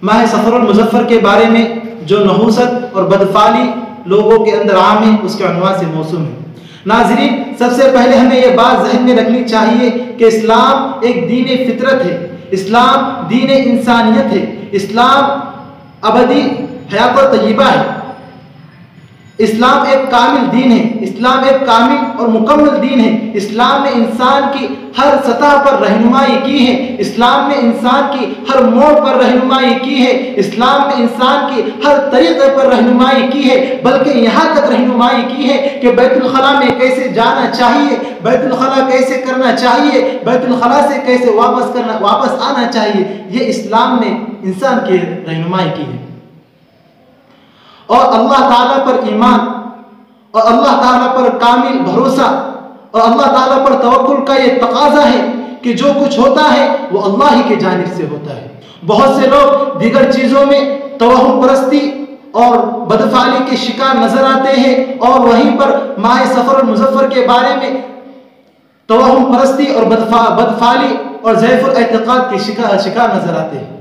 ماہ سفر المظفر کے بارے میں جو نحوست اور بدفعلی لوگوں کے اندر عام ہے اس کے عنوان سے موسوم ہے۔ ناظرین، سب سے پہلے ہمیں یہ بات ذہن میں رکھنی چاہیے کہ اسلام ایک دین فطرت ہے، اسلام دین انسانیت ہے، اسلام ابدی حیات طیبہ ہے، اسلام ایک کامل دین ہے، اسلام ایک کامل اور مکمل دین ہے۔ اسلام نے انسان کی ہر سطح پر رہنمائی کی ہے، اسلام نے انسان کی ہر موڑ پر رہنمائی کی ہے، اسلام نے انسان کی ہر طریقے پر رہنمائی کی ہے، بلکہ یہاں تک رہنمائی کی ہے کہ بیت الخلاء میں کیسے جانا چاہیے، بیت الخلاء کیسے کرنا چاہیے، بیت الخلاء سے کیسے واپس آنا چاہیے، یہ اسلام نے انسان کی رہنمائی کی ہے۔ اور اللہ تعالیٰ پر ایمان اور اللہ تعالیٰ پر کامل بھروسہ اور اللہ تعالیٰ پر توکل کا یہ تقاضا ہے کہ جو کچھ ہوتا ہے وہ اللہ ہی کی جانب سے ہوتا ہے۔ بہت سے لوگ دیگر چیزوں میں توہم پرستی اور بدفعلی کے شکار نظر آتے ہیں، اور وہیں پر ماہ سفر المظفر کے بارے میں توہم پرستی اور بدفعلی اور ضعیف الاعتقاد کے شکار نظر آتے ہیں۔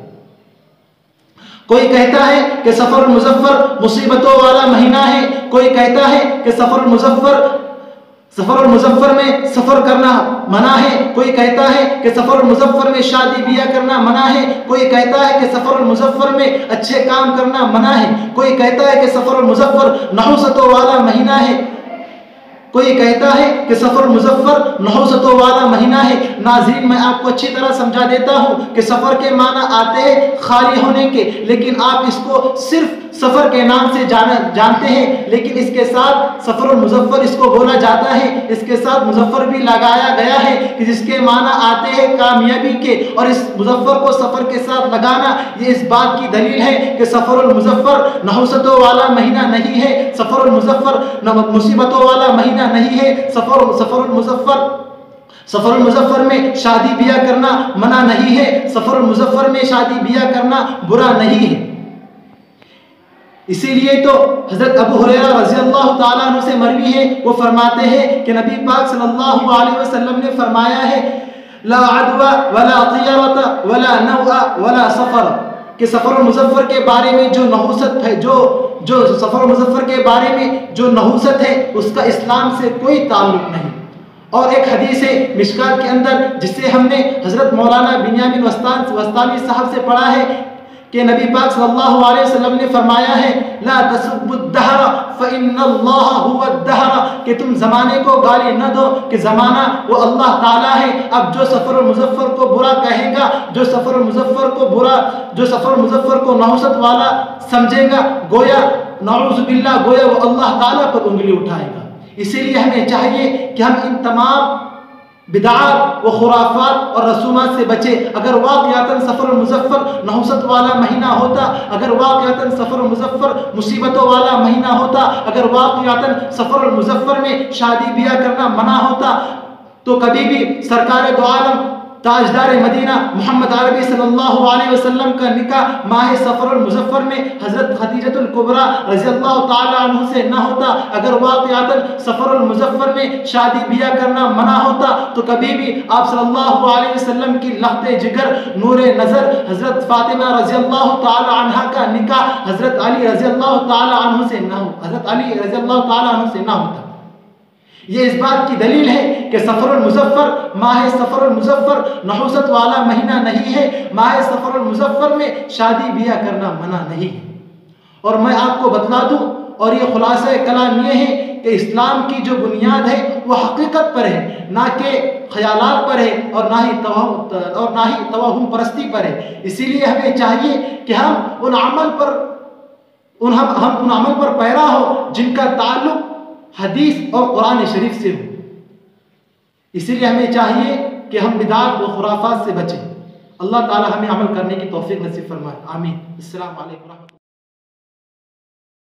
کوئی کہتا ہے کہ سفر المظفر مصیبتوں والا مہینہ ہے، کوئی کہتا ہے کہ سفر المظفر میں سفر کرنا منع ہے، کوئی کہتا ہے کہ سفر المظفر میں شادی بیاہ کرنا منع ہے، کوئی کہتا ہے کہ سفر المظفر میں اچھے کام کرنا منع ہے، کوئی کہتا ہے کہ سفر المظفر نحوستوں والا مہینہ ہے، کوئی کہتا ہے کہ سفر المظفر نحوستوں والا مہینہ ہے۔ ناظرین، میں آپ کو اچھی طرح سمجھا دیتا ہوں کہ سفر کے معنی آتے ہیں خالی ہونے کے، لیکن آپ اس کو صرف سفر کے نام سے جانتے ہیں، لیکن اس کے ساتھ سفر المظفر اس کو بولا جاتا ہے، اس کے ساتھ مظفر بھی لگایا گیا ہے کہ جس کے معنی آتے ہیں کامیابی کے، اور اس مظفر کو سفر کے ساتھ لگانا یہ اس بات کی دلیل ہے کہ سفر المظفر نحوستوں والا مہینہ نہیں ہے، سفر المظفر مصیبتوں والا مہینہ نہیں ہے، سفر المظفر میں شادی بیاہ کرنا منع نہیں ہے، سفر المظفر میں شادی بیاہ کرنا برا نہیں ہے۔ اسی لیے تو حضرت ابو ہریرہ رضی اللہ تعالیٰ عنہ سے مروی ہے، وہ فرماتے ہیں کہ نبی پاک صلی اللہ علیہ وسلم نے فرمایا ہے لا عدوى ولا طیرۃ ولا نوء ولا سفر، کہ سفر المظفر کے بارے میں جو نحوست ہے، جو سفر المظفر کے بارے میں جو نحوست ہے اس کا اسلام سے کوئی تعلق نہیں۔ اور ایک حدیث ہے مشکات کے اندر جس سے ہم نے حضرت مولانا بنیامین وستانی صاحب سے پڑھا ہے کہ نبی پاک صلی اللہ علیہ وسلم نے فرمایا ہے لا تسبوا الدہر فإن اللہ هو الدہر، کہ تم زمانے کو گالی نہ دو کہ زمانہ وہ اللہ تعالیٰ ہے۔ اب جو سفر المظفر کو برا کہے گا، جو سفر المظفر کو نحوست والا سمجھے گا، گویا نعوذ باللہ گویا وہ اللہ تعالیٰ پر انگلی اٹھائے گا۔ اسی لیے ہمیں چاہیے کہ ہم ان تمام بدعات و خرافات اور رسومات سے بچے۔ اگر واقعاتاً سفر المظفر نحوست والا مہینہ ہوتا، اگر واقعاتاً سفر المظفر مصیبتوں والا مہینہ ہوتا، اگر واقعاتاً سفر المظفر میں شادی بیاہ کرنا منع ہوتا، تو کبھی بھی سرکار دو عالم تاجدار مدینہ محمد عربی صلی اللہ علیہ وسلم کا نکاح ماہ سفر المظفر میں حضرت خدیجۃ الکبریٰ رضی اللہ تعالیٰ عنہ سے نہ ہوتا، اگر واقعاتاً سفر المظفر میں شادی بیاہ کرنا منع ہوتا، تو کبھی بھی آپ صلی اللہ علیہ وسلم کی لخت جگر نور نظر حضرت فاطمہ رضی اللہ تعالیٰ عنہ کا نکاح حضرت علی رضی اللہ تعالیٰ عنہ سے نہ ہوتا۔ یہ اس بات کی دلیل ہے کہ ماہ سفر المظفر نحوست والا مہینہ نہیں ہے، ماہ سفر المظفر میں شادی بیاہ کرنا منع نہیں ہے۔ اور میں آپ کو بتلا دوں، اور یہ خلاصہ کلام یہ ہے کہ اسلام کی جو بنیاد ہے وہ حقیقت پر ہے، نہ کہ خیالات پر ہے، اور نہ ہی توہم پرستی پر ہے۔ اسی لیے ہمیں چاہیے کہ ہم ان عمل پر پیرا ہو جن کا تعلق حدیث اور قرآن شریف سے ہو۔ اسی لیے ہمیں چاہیے کہ ہم بدعات و خرافات سے بچیں۔ اللہ تعالی ہمیں عمل کرنے کی توفیق نصیب فرمائے، آمین۔ السلام علیکم ورحمۃ اللہ۔